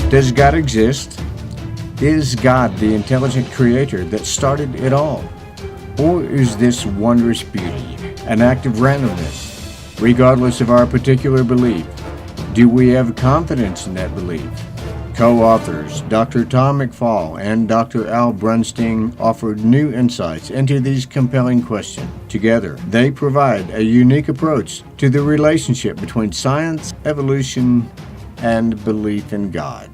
Does God exist? Is God the intelligent creator that started it all? Or is this wondrous beauty an act of randomness, regardless of our particular belief? Do we have confidence in that belief? Co-authors Dr. Tom McFall and Dr. Al Brunstein offered new insights into these compelling questions. Together, they provide a unique approach to the relationship between science, evolution, and belief in God.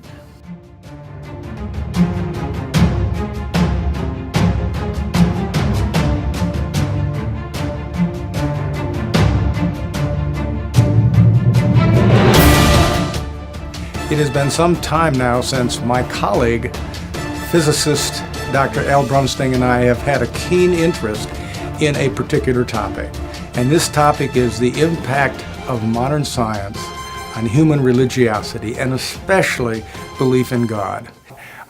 It has been some time now since my colleague, physicist Dr. Al Brunstein, and I have had a keen interest in a particular topic. And this topic is the impact of modern science on human religiosity, and especially belief in God.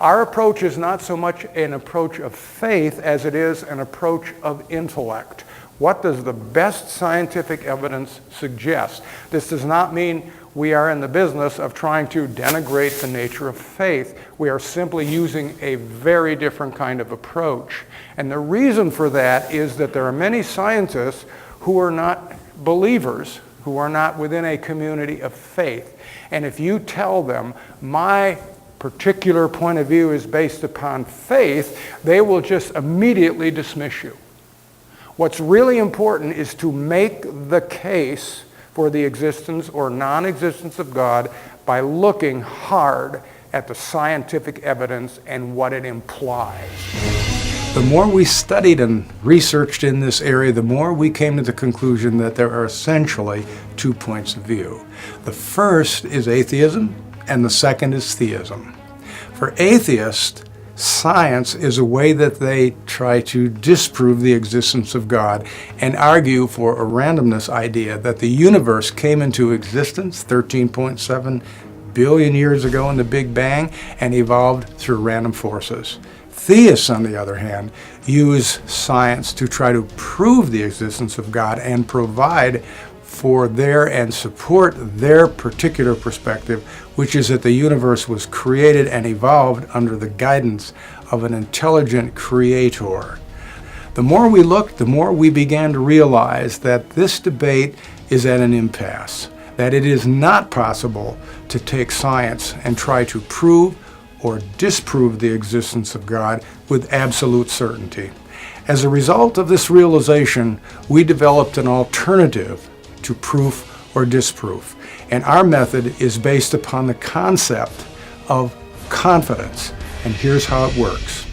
Our approach is not so much an approach of faith as it is an approach of intellect. What does the best scientific evidence suggest? This does not mean we are in the business of trying to denigrate the nature of faith. We are simply using a very different kind of approach. And the reason for that is that there are many scientists who are not believers, who are not within a community of faith. And if you tell them, my particular point of view is based upon faith, they will just immediately dismiss you. What's really important is to make the case for the existence or non-existence of God by looking hard at the scientific evidence and what it implies. The more we studied and researched in this area, the more we came to the conclusion that there are essentially 2 points of view. The first is atheism, and the second is theism. For atheists, science is a way that they try to disprove the existence of God and argue for a randomness idea that the universe came into existence 13.7 billion years ago in the Big Bang and evolved through random forces. Theists, on the other hand, use science to try to prove the existence of God and provide for their and support their particular perspective, which is that the universe was created and evolved under the guidance of an intelligent creator. The more we looked, the more we began to realize that this debate is at an impasse, that it is not possible to take science and try to prove or disprove the existence of God with absolute certainty. As a result of this realization, we developed an alternative to proof or disproof. And our method is based upon the concept of confidence. And here's how it works.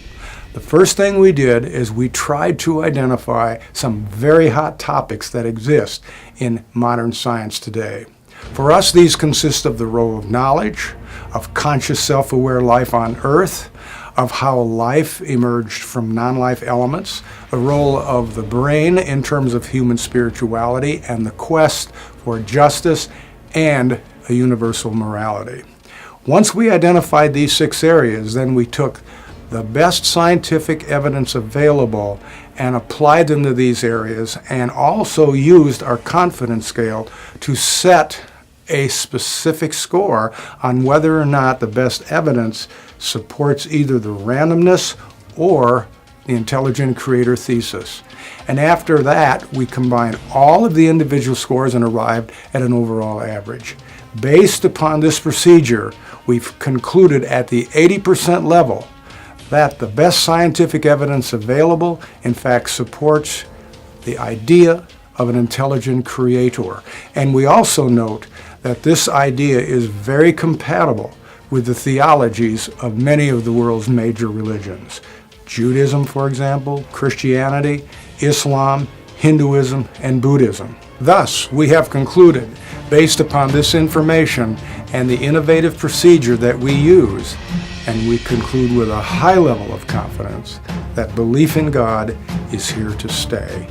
The first thing we did is we tried to identify some very hot topics that exist in modern science today. For us, these consist of the role of knowledge, of conscious self-aware life on Earth, of how life emerged from non-life elements, the role of the brain in terms of human spirituality, and the quest for justice and a universal morality. Once we identified these 6 areas, then we took the best scientific evidence available and applied them to these areas, and also used our confidence scale to set a specific score on whether or not the best evidence supports either the randomness or the intelligent creator thesis. And after that, we combined all of the individual scores and arrived at an overall average. Based upon this procedure, we've concluded at the 80% level that the best scientific evidence available, in fact, supports the idea of an intelligent creator. And we also note that this idea is very compatible with the theologies of many of the world's major religions. Judaism, for example, Christianity, Islam, Hinduism, and Buddhism. Thus, we have concluded, based upon this information and the innovative procedure that we use, and we conclude with a high level of confidence that belief in God is here to stay.